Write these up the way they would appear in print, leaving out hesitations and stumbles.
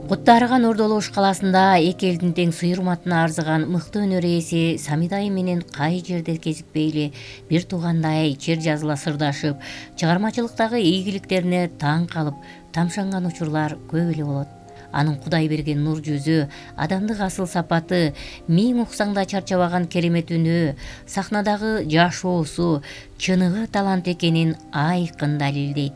Кутта арыган Ордолош калаасында эки элдин тең сый-урматына арзыган мыкты өнөр ээси Самидай менен кай жерде кезикпейли бир туугандай чер жазыла сырдашып, чыгармачылыктагы ийгиликтерине таң калып, тамшанган учурлар көп эле болот. Анын Кудай берген нур жүзү, адамдык асыл сапаты, миң уксаң да чарчабаган керемет үнү, сахнадагы жашоосу, чыныгы талант экенин айкын далилдейт.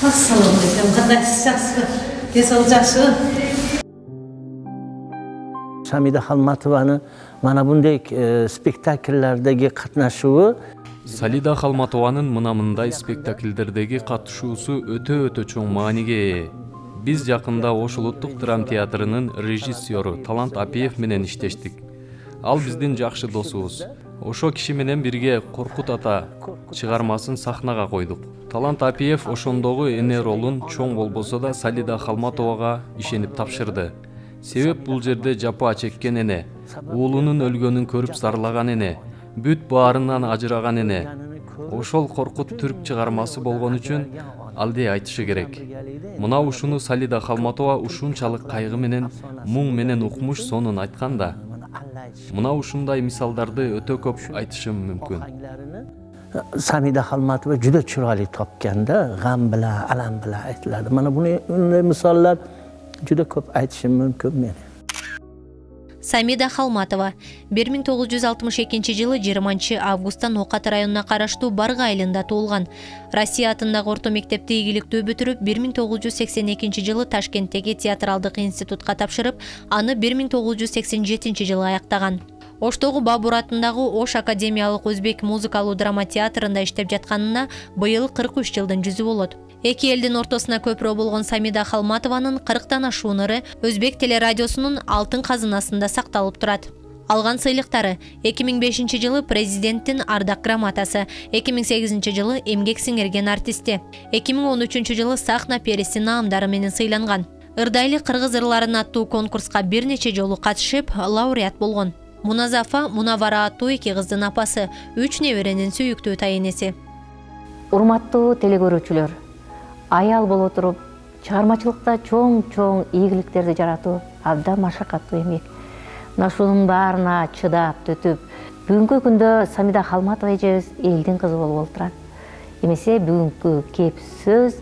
Assalamualaikum, кандайсыз? Десол жакшы. Самида Халматованы мана bunday спектакльлердеги катнашуу, Салида Халматованын мындай спектакльдердеги катышуусу өтө чоң мааниге ээ. Биз жакында Ош улуттук драма театрынын режиссеру Талант Апиев менен иштештик. Ал биздин жакшы досубуз. Ошо киши менен бирге Коркут ата чыгармасын сахнага койдук. Талант Апиев ошондогу эне ролун чоң болбосо да Салида Халматовага ишенип тапшырды. Себеп бул жерде жапа чеккен эне, уулунун өлгөнүн көрүп зарлаган эне, бүт баарынан ажыраган эне. Ошол Коркут түрк чыгармасы болгон үчүн алды айтышы керек. Мына ушуну Салида Халматова ушунчалык кайгы менен, муң менен укмуш сонун айтканда, мына ушундай мисалдарды өтө көп айтышым мүмкүн. Samida Halmatova juda chiroyli topganda, g'am bilan, alam bilan aytiladi. Mana bunday misollar juda ko'p aytishim mumkin men. Самида Халматова 1962 жылы 20 августта Нокат районуна караштуу Барга айылында туулган. Россия атындагы орто мектепти ийгиликтүү бүтүрүп, 1982 жылы Ташкенттеги театралдык институтка тапшырып, аны 1987 жылы аяктаган. Оштогу Бабур атындагы Ош академиялык өзбек музыкалуу драма театрында иштеп жатканына быйыл 43 жылдын жүзү болот. Эки элдин ортосуна көпүрө болгон Самида Халматованын 40тан ашуун ыры Өзбек телерадиосунун алтын казынасында сакталып турат. Алган сыйлыктары 2005 жылы президенттин ардак грамотасы, 2008 жылы эмгек сиңирген артисти, 2013 жылы сахна периси наамдары менен сыйланган. Ырдайлы кыргыз ырларын аттуу конкурска бир нече жолу катышып, лауреат болгон. Муназафа Мунавара аттуу эки кыздын апасы, 3 неберенин сүйүктүү тайенеси. Урматтуу телекөрүүчүлөр, аял боло туруп, чыгармачылыкта чоң ийгиликтерди жаратуу абдан машакаттуу эмгек. Мына шунун баарына чыдап, төтүп, бүгүнкү күндө Самида Халматова эжебиз элдин кызы болуп отурат. Эмесе бүгүнкү кеп сөз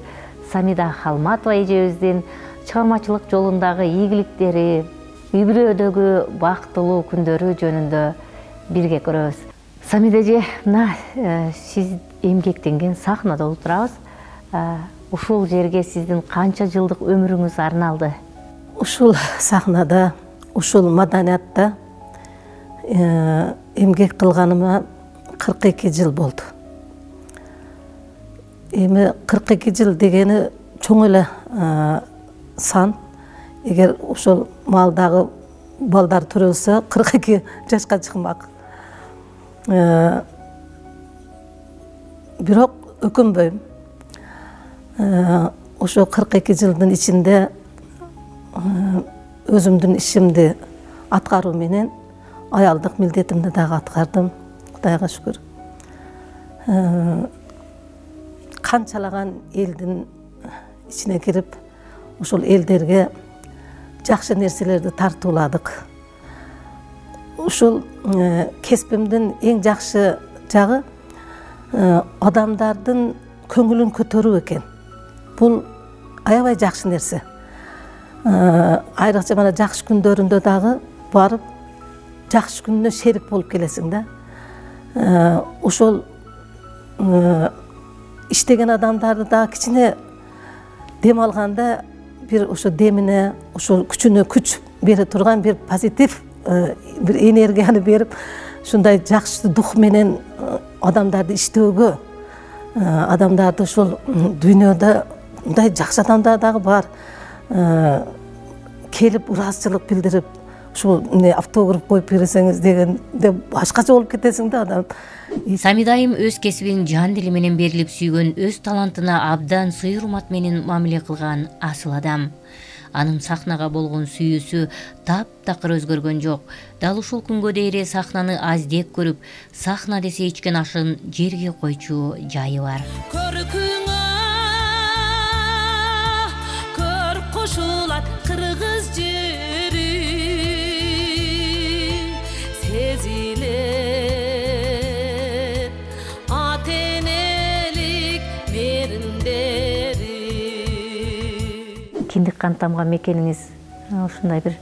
Самида Халматова эжебиздин чыгармачылык жолундагы ийгиликтери, үй бүлөдөгү бактылуу күндөрү жөнүндө бирге көрөбүз. Самида эже, мына сиз эмгектенген сахнада отурабыз. Ушул жерге сиздин канча жылдык өмүрүңүз арналды? Ушул сахнада, ушул маданиятта эмгек кылганыма 42 жыл болду. Эми 42 жыл дегени чоң эле сан. Эгер ошол маалдагы балдар төрөлсө 42 жашка чыкмак. Бирок өкүнбөйм. Ошо 42 жылдын ичинде өзүмдүн ишимди аткаруу менен аялдык милдетимди дагы аткардым. Кудайга шүгүр. Канчалаган элдин ичине кирип, ошол элдерге жакшы нерселерди тартууладык. Ушул кесибимдин эң жакшы жагы адамдардын көңүлүн көтөрүү экен. Бул аябай жакшы нерсе. Айрыкча мана жакшы күндөрүндө дагы барып, жакшы күнүнө шерик болуп келесиң да. Ошол иштеген адамдарды да кичине дем алганда бир ошо демине, ошол күчүнө күч бере турган бир позитив, бир энергияны берип, ушундай жакшы дух менен адамдарды иштөөгө, адамдарды ошол дүйнөдө мындай жакшы адамдар дагы бар. Келип ыраазычылык билдирип, ушул автограф коюп берсеңиз дегенде башкача болуп кетесиң да адам. Самидайым өз кесибин жан дили менен берилип сүйгөн, өз талантына абдан сый-урмат менен мамиле кылган асыл адам. Анын сахнага болгон сүйүүсү таптакыр өзгөргөн жок. Дал ушул күнгө дейре сахнаны аздек көрүп, сахна десе ичкен ашын жерге койчу жайы бар. Көр кошулат кыргыз жери сезилет атенелик мериндери. Киндик кан тамган мекениңиз ушундай бир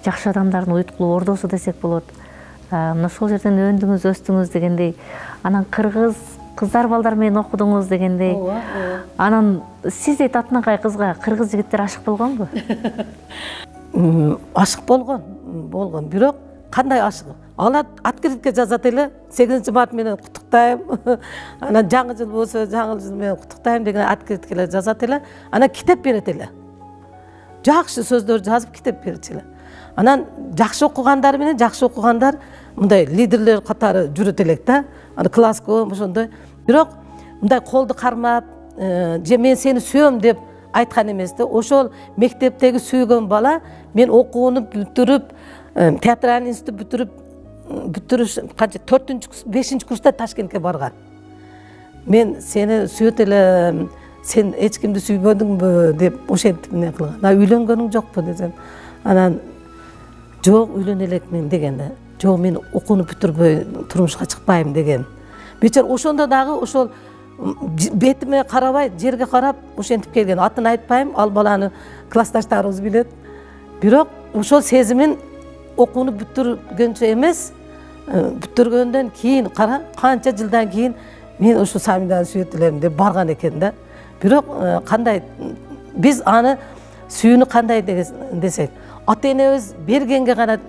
жакшы адамдардын уюткулуу ордосу десек болот. Мына ошол жерден өндүңүз, өстүңүз дегендей, анан кыргыз кыздар балдар менен окудуңуз дегендей. Анан сиз дейт Атнакай кызга кыргыз жигиттер ашык болгонбу? Ашык болгон. Бирок кандай ашык? Алар открытке жазат эле, 8-март менен куттуктайм. Анан жаңы жыл болсо, жаңы жыл менен куттуктайм деген открыткелер жазат эле. Анан китеп берет эле. Жакшы сөздөр жазып китеп берет эле. Анан жакшы окугандар менен жакшы окугандар мындай лидерлер катары жүрөт элек да. Аны класска ошондой. Бирок мындай колду кармап, же мен сени сүйөм деп айткан эмес да. Ошол мектептеги сүйгөн бала мен окууну бүтүрүп, театральный институт бүтүрүш канча 4-5 курста Ташкентке барган. Мен сени сүйөт элем, сен эч кимди сүйбөдүңбү деп ошентип эмне кылган. Үйлөнгөнүң жокпу десем, анан жок үйлөнө элекмин дегенде. Жок мен окууну бүтүрбөй турмушка чыкпайм деген. Бечер ошондо дагы ошол бетиме карабай, жерге карап ошентип келген. Атын айтпайм, ал баланы классташтарыбыз билет. Бирок ошол сезимин окууну бүтүргөнчө эмес, бүтүргөндөн кийин кара, канча жылдан кийин мен ошо Самиданы сүйөт элем деп барган экен да. Бирок кандай биз аны сүйүүнү кандай десек, ата-энебиз бергенге гана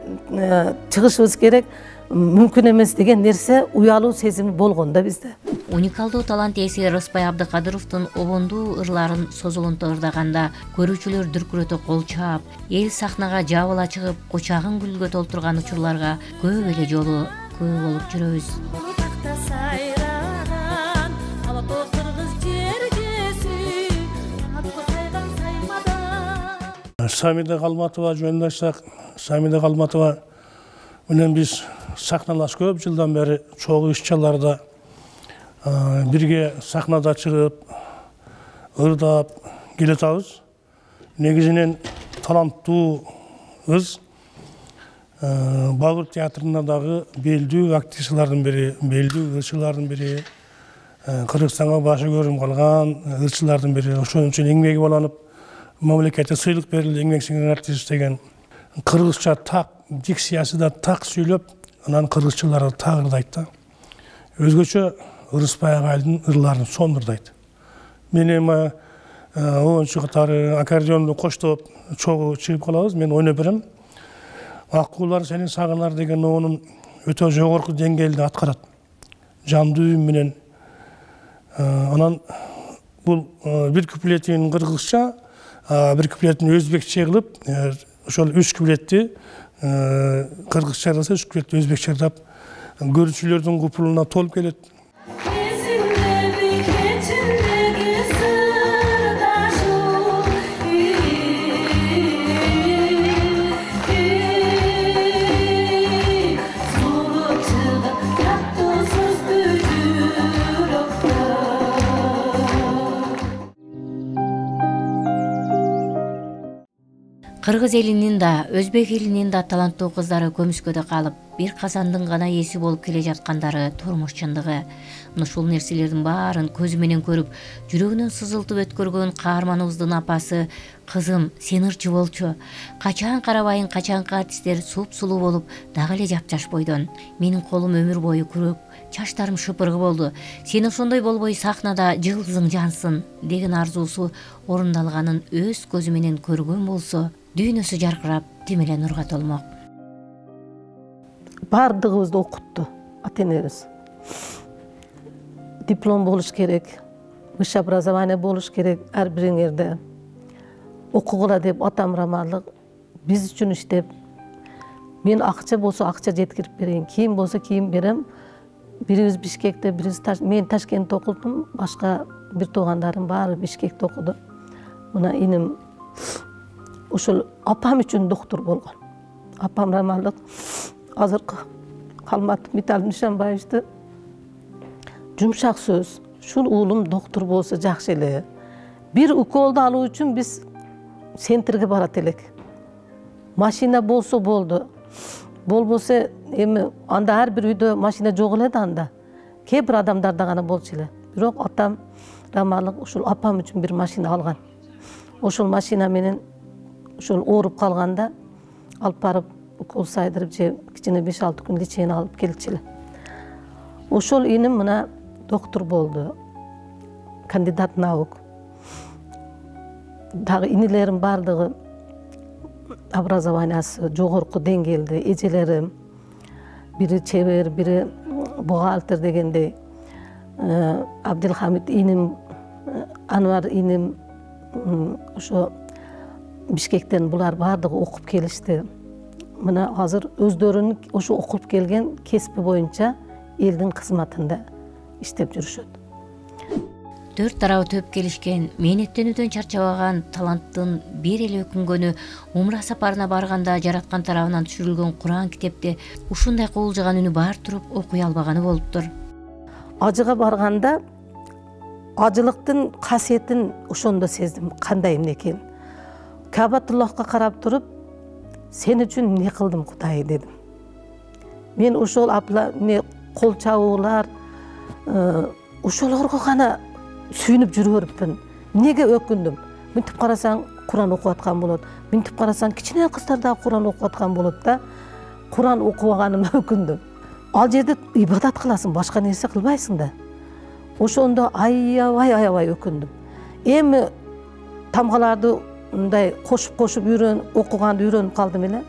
чыгышыбыз керек, мүмкүн эмес деген нерсе уялуу сезими болгон да бизде. Уникалдуу талант ээси Рыспай Абдыкадыровдун обондуу ырларын созулунту ырдаганда көрүүчүлөр дүркүрөтө кол чаап, эл сахнага жабыла чыгып, кучагын гүлгө толтурган учурларга көп эле жолу күбө болуп жүрөбүз. Самида Калматова жөнүндө айтсак, Самида Калматова менен биз сахналаш көп жылдан бери чогуу иш-чараларда бирге сахнада чыгып, ырдап келатабыз. Негизинен таланттуу кыз, Багыр театрында дагы белдүү актрисалардын бири, белдүү ырчылардын бири, Кыргызстанга башы көрүм калган ырчылардын бири. Ошон үчүн эмгеги баланып, мамлекеттик сыйлык берилди, эмгек сиңирген артист деген. Кыргызча так, дикциясы да так сүйлөп, анан кыргызчаларды так ырдайт да. Өзгөчө Рыспай агайдын ырларын сондурдайт. Мен эми оюнчу катары аккордеонду коштоп чогуу чыгып калабыз, мен ойноп берем. Аккуулар сени сагынар деген оонун өтө жогорку деңгээлде аткарат. Жандуу үн менен. Анан бул бир куплетин кыргызча, бир куплетин өзбекче кылып, ошол 3 куплетти кыргызча ырдаса, 3 куплетти өзбекче ырдап, көрүүчүлөрдүн купулуна толуп келет. Кыргыз элинин да, өзбек элинин да таланттуу кыздары көмүскөдө калып, бир казандын гана ээси болуп келе жаткандары турмуш чындыгы. Ушул нерселердин баарын көзү менен көрүп, жүрөгүнөн сызылтып өткөргөн каарманыбыздын апасы: "Кызым, сен ырчы болчу. Качан карабайын, качанкы артисттер суп-сулуу болуп, дагы эле жапжаш бойдон. Менин колум өмүр бою күрөк, чачтарым шыпыргы болду. Сен ошондой болбой сахнада жылдызың жансын" деген арзуусу орундалганын өз көзү менен көргөн болсо, дүйнөсү жаркырап, тим эле нурга толмок. Бардыгыбызды окутту ата-энебиз. Диплом болуш керек, высшее образование болуш керек ар бириңерде. Окугула деп атамрамалык биз үчүн иштеп, мен акча болсо акча жеткирип берейин, кийим болсо кийим берем. Бирибиз Бишкекте, бирибиз мен Ташкентте окудум, башка бир туугандарым баары Бишкекте окуду. Мына иним ошол апам үчүн доктор болгон. Апам рамалык азыркы Калматов Митал Нишанбаевичти жумшак сөз, ушул уулум доктор болсо жакшы эле. Бир уколду алуу үчүн биз центрге барат элек. Машина болсо болду. Болбосо эми анда ар бир үйдө машина жок эле да анда. Кээ бир адамдарда гана болчу эле. Бирок атам рамалык ушул апам үчүн бир машина алган. Ошол машина менен ошол ооруп калганда алып барып укол сайдырып же кичине 5-6 күн лечение алып келчү эле. Ошол иним мына доктор болду. Кандидат наук. Дагы инилерим бардыгы образованиясы жогорку деңгээлде, эжелерим бири чебер, бири бухгалтер дегендей, Абдилхамид иним, Анвар иним ошо Бишкектен булар бардыгы окуп келишти. Мына азыр өздөрүнүн ошо окуп келген кеспи боюнча элдин кызматында иштеп жүрүшөт. 4 тарабы төп келишкен, мээнеттенүүдөн чарчабаган таланттын бир эле өкүнгөнү умра сапарына барганда жараткан тарабынан түшүрүлгөн Куран китепте ушундай куулжаган үнү бар туруп окуй албаганы болуптур. Ажыга барганда ажылыктын касиетин ошондо сездим, кандай эмне экенин. Кабатуллахка карап туруп, сен үчүн эмне кылдым Кудай дедим. Мен ошол кол чабуулар, ошолорго гана сүйүнүп жүрө бериппин. Эмнеге өкүндүм? Мынтип карасаң Куран окуп аткан болот. Мынтип карасаң кичине кыздар да Куран окуп аткан болот да. Куран окубаганыма өкүндүм. Ал жерде ибадат кыласың, башка нерсе кылбайсың да. Ошондо аябай өкүндүм. Эми тамгаларды мындай кошуп окуганды үйрөнүп калдым эле.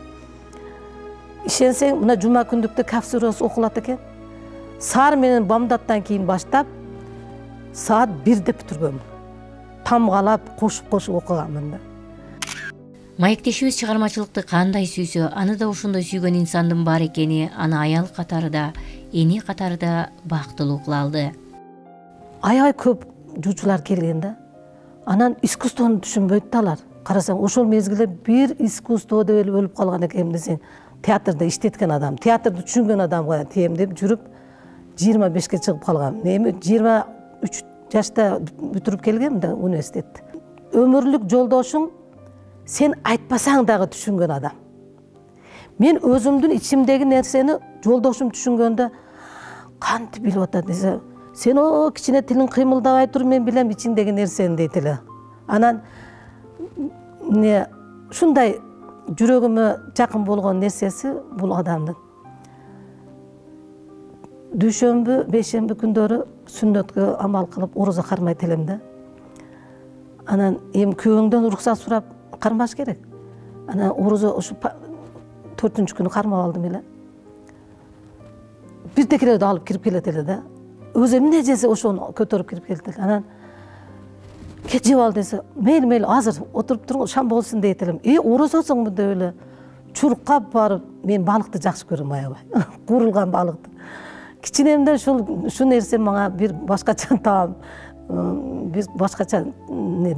Ишенсең, мына жума күндүктө Каф сүрөсү окулат экен. Саар менен бамдаттан кийин баштап саат 1-де бүтүргөм. Тамгалап, кошуп окуганмын да. Маектешибиз чыгармачылыкты кандай сүйсө, аны да ошондой сүйгөн инсандын бар экени аны аял катарында, эне катарында бактылуу кыла алды. Аябай көп жуучулар келген да. Анан искусствону түшүнбөйт да алар. Карасаң, ошол мезгилде бир искусство деп эле өлүп калган экен десең, театрда иштеткен адам, театрды түшүнгөн адамга тием деп жүрүп 25-ке чыгып калгам. Эми 23 жашта бүтүрүп келгем да университетти. Өмүрлүк жолдошуң сен айтпасаң дагы түшүнгөн адам. Мен өзүмдүн ичимдеги нерсени жолдошум түшүнгөндө кантип билип атат десе, сен о кичине тилиң кыймылдабай туруп мен билем ичиңдеги нерсени дейт эле. Анан ушундай жүрөгүмө жакын болгон нерсеси бул адамдын. Дүйшөмбү, бейшемби күндөрү сүннөткө амал кылып орозо кармайт элем да. Анан эми күйөөңдөн уруксат сурап кармаш керек. Анан орозо ушу 4-күнү кармап алдым эле. Бирдекелерди алып кирип келет эле да. Өзү эмне жесе ошону көтөрүп кирип келет эле. Анан кет жеп ал десе, мейли азыр отуруп туруң, шам болсун дейт элем. Орозосуңбу деп эле чуркап барып, мен балыкты жакшы көрөм аябай. Куурулган балыкты. Кичинемден ушул нерсе мага бир башкача таам, бир башкача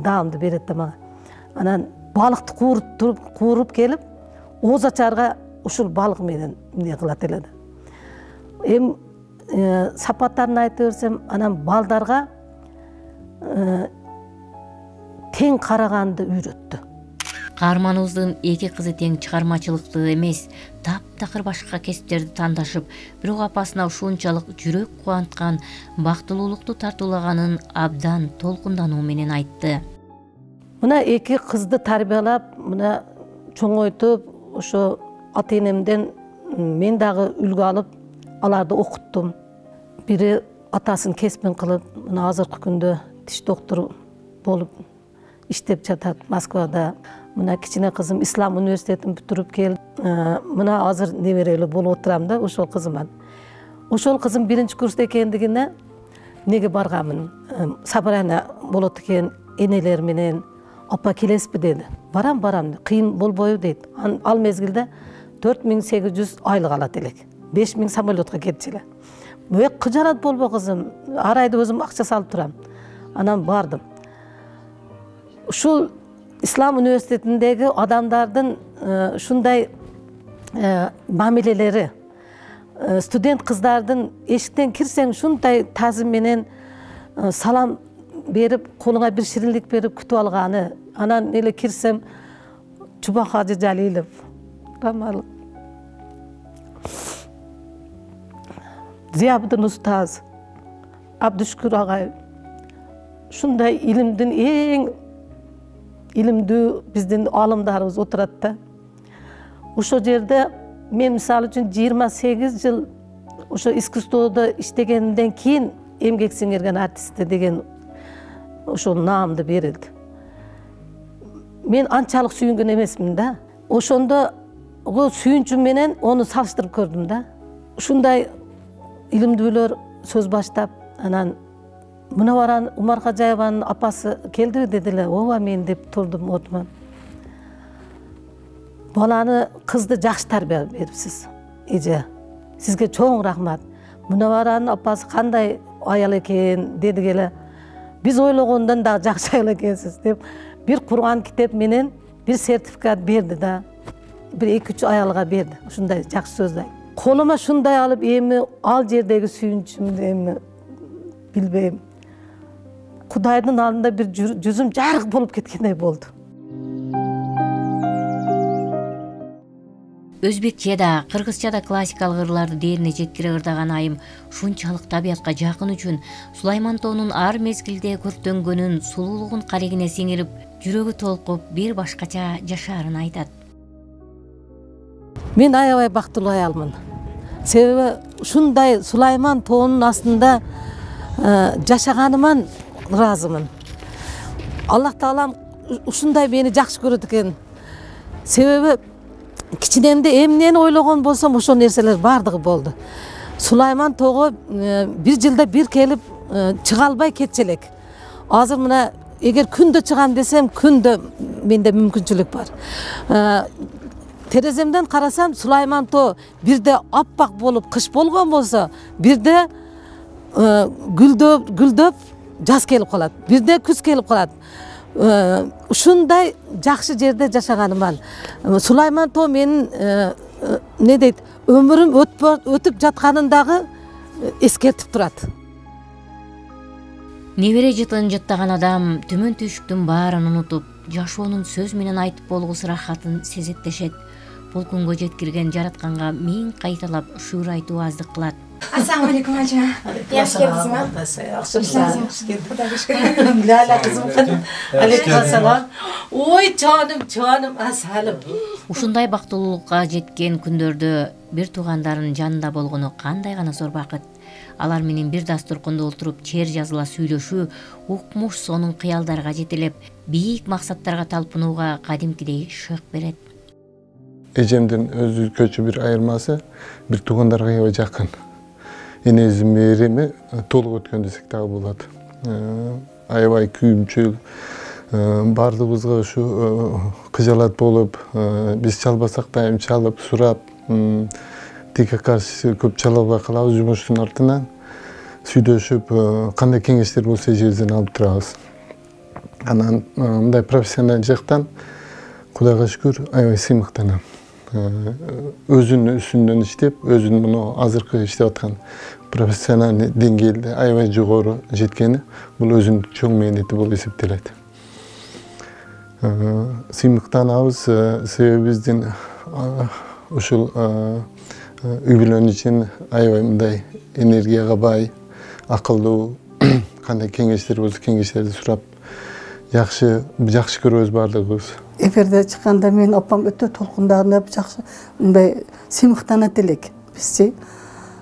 даамды берет да мага. Анан балыкты кууруп келип, ооз ачарга ушул балык менен эмне кылат эле да. Эми сапаттарын айтып берсем, анан балдарга тең караганды үйрөттү. Каарманыбыздын 2 кызы тең чыгармачылыкты эмес, таптакыр башка кесиптерди тандашып, бирок апасына ушунчалык жүрөк кубанткан, бактылуулукту тартуулаганын абдан толкундануу менен айтты. Мына 2 кызды тарбиялап, мына чоңойтуп, ошо ата-энемден мен дагы үлгү алып, аларды окуттум. Бири атасын кесипин кылып, мына азыркы күндө тиш доктору болуп иштеп жатат Москвада. Мына кичине кызым Ислам университетин бүтүрүп келди. Мына азыр неберелүү болуп отурам да ошол кызыман. Ошол кызым 1-курста экендигине неге барганмын. Собрание болот экен энелер менен, апа келесизби деди. Барам, кыйын болбойбу дейт. Ал мезгилде 4800 айлык алат элек. 5000 самолетка кетчү эле. Кыжарат болбо кызым, ар айда өзүм акча салып турам. Анан бардым. Ушул İslam Üniversitesi'ndeki adamların şunday mamileleri, student kızlardan eşikten kirsen şunday tazim menen salam berip, koluna bir şirinlik berip kütüp algany. Anan ele kirsem Çubak Hacı Jalilov, Ramal, Ziyabuddin Ustaz, Abdüşkür ağay, şunday ilimdin en ilimdi bizden alımdarımız oturat da. Uşo jerde men misal üçün 28 yıl uşo iskustoda iştegendен keyin emgek singirgen artist degen uşo namdı berildi. Men ançalık sүйүнгөн emesmin da. Oşonda o sүйүнчүм менен onu salıştırıp gördüm da. Uşunday ilimdүүлөр söz baştap, anan Münawvaran Umar Kajayeva'nın apası keldi dediler. Ova men dep turdum otman. Balаны kızdı жақсы tarbiya beripsiz. Ece. Sizge çoğun rahmat. Münawvaranın apası kanday ayal eken dedi gele. Biz oylogondan da жақсы ayal ekensiz dep bir Kur'an kitap menen bir sertifikat berdi da. Bir 2-3 ayalga berdi. Şunday жақсы sözler. Koluma şunday alıp emi al jerdegi sүйүнчүмдү emi bilbeyim. Kudaydın aldında bir yüzüm jarık bolup ketkendey boldu. Өзбекче да, кыргызча да классикалык ырларды дээрине жеткире ырдаган айым шунчалык табиятка жакын үчүн Сулайман тоонун ар мезгилде көрктөнгөнүн, сулуулугун карегине сиңирип, жүрөгү толкуп, бир башкача жашаарын айтат. Мен аябай бактылуу аялмын. Себеби ушундай Сулайман тоонун астында жашаганыман ыраазымын. Аллах Таалам ушундай мени жакшы көрөт экен. Себеби кичинемде эмнени ойлогон болсом ошол нерселер бардыгы болду. Сулайман тоого bir жылда bir келип чыга албай кетчү элек. Азыр мына эгер күндө чыгам десем, күндө менде мүмкүнчүлүк бар. Тереземден карасам Сулайман тоо бирде аппак болуп кыш болгон болсо, бирде гүлдөп жаз келип калат, бирде күз келип калат. Ушундай жакшы жерде жашаганыман. Сулайман тоо менин не дейт, өмүрүм өтүп жатканын дагы эскертип турат. Небере жытын жыттаган адам түмөн түйшүктүн баарын унутуп, жашоонун сөз менен айтып болгусу рахатын сезеттешет. Бул күнгө жеткирген жаратканга миң кайталап шүгүр айтуу аздык кылат. Assalamu alaikum aja. Yaxshi keldingizmi? Lala kızım kızım. Aleykümselam. Oy canım asalım. Ушундай бактылуулукка жеткен күндөрдө бир туугандарын жанында болгону кандай гана зор бакыт. Алар менен бир дастуркунда отуруп чер жазыла сүйлөшүү, укмуш сонун кыялдарга жетелеп, бийик максаттарга талпынууга кадимкидей шык берет. Эжемдин өзгөчө бир айырмасы бир туугандарга аябай жакын. Энезим мээрими толук өткөн десек дагы болот. Аябай күйүмчүл, бардыгыбызга ушу кыжалат болуп, биз чалбасак дайым чалып, сурап, тике каршы көп чала албай калабыз жумуштун артынан. Сүйлөшүп, кандай кеңештер болсо эжебизден алып турабыз. Анан мындай профессионал жактан Кудайга шүкүр аябай сыймыктанам. Өзүнүн үстүнөн иштеп, өзүнүн муну азыркы иштеп аткан профессионал деңгээлде аябай жогору жеткени бул өзүнүн чоң мээнети болуп эсептелет. Сыймыктанабыз, себеби биздин ушул үй бүлөнү үчүн аябай мындай энергияга бай, акылдуу, кандай кеңештер болсо кеңештерди сурап, жакшы көрөбүз бардыгыбыз. Эфирде чыкканда мен апам өтө толкунданып, жакшы мындай сыймыктанат элек бизчи.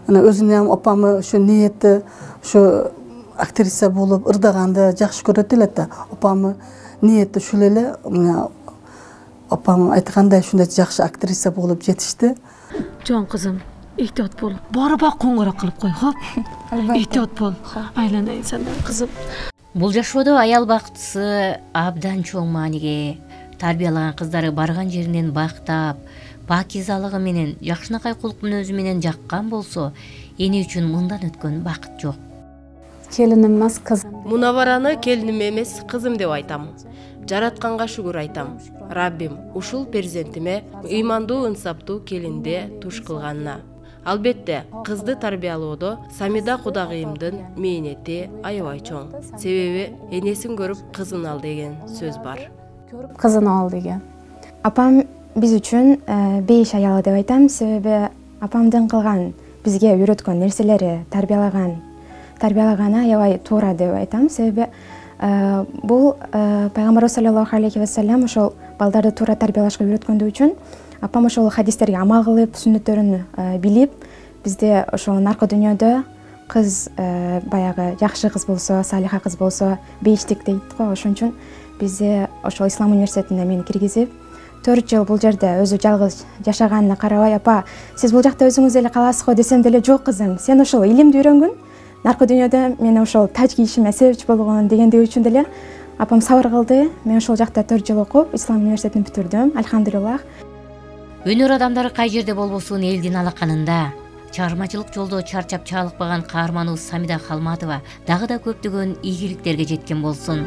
Ана өзүнүн апамы ошо ниети, ошо актриса болуп ырдаганды жакшы көрөт эле да. Апамы ниети ушул эле, апам айткандай ушундай жакшы актриса болуп жетишти. Жон кызым, эhtiyot бол. Барып коңгурак кылып кой, хоп? Эhtiyot бол. Айланайын сенен кызым. Бул жашоодо аял бактысы абдан чоң мааниге. Тарбиялаган кыздары барган жеринен бактап, пакизалыгы менен, жакшынакай кулук мүнөзү менен жаккан болсо, эне үчүн мындан өткөн бакыт жок. Келиним эмес, кызым. Мунаввараны келиним эмес, кызым деп айтам. жаратканга шүгүр айтам. Раббим ушул перзентиме ыймандуу ынсаптуу келинде туш кылганына. Албетте, кызды тарбиялоодо Самида кудагыйымдын мээнети аябай чоң. Себеби энесин көрүп кызын ал деген сөз бар. Кызын ал деген. Апам биз үчүн бейиш аялы деп айтам, себеби апамдын кылган бизге үйрөткөн нерселери, тарбиялаганы аябай туура деп айтам, себеби бул пайгамбарыбыз саллаллаху алейхи вассалам ошол балдарды туура тарбиялашка үйрөткөндүгү үчүн апам ошол хадистерге амал кылып, сүннөттөрүн билип, бизде ошол наркы дүйнөдө кыз баягы жакшы кыз болсо, салиха кыз болсо, бейиштик дейт го. Ошон үчүн бизде ошол ислам университетине мени киргизип, 4 жыл бул жерде өзү жалгыз жашаганына карабай, апа, сиз бул жакта өзүңүз эле каласыз го десем деле, жок кызым, сен ошол илимди үйрөнгүн, наркы дүйнөдө мен ошол тач кийишиме себепчи болгон дегендиги үчүн деле апам сабыр кылды. Мен ошол жакта 4 жыл окуп, ислам университетин бүтүрдүм, альхамдулиллах. Өнөр адамдары кай жерде болбосун элдин алаканында. Чыгармачылык жолдо чарчап чалыкпаган каарманыбыз Самида Халматова дагы да көптөгөн ийгиликтерге жеткен болсун.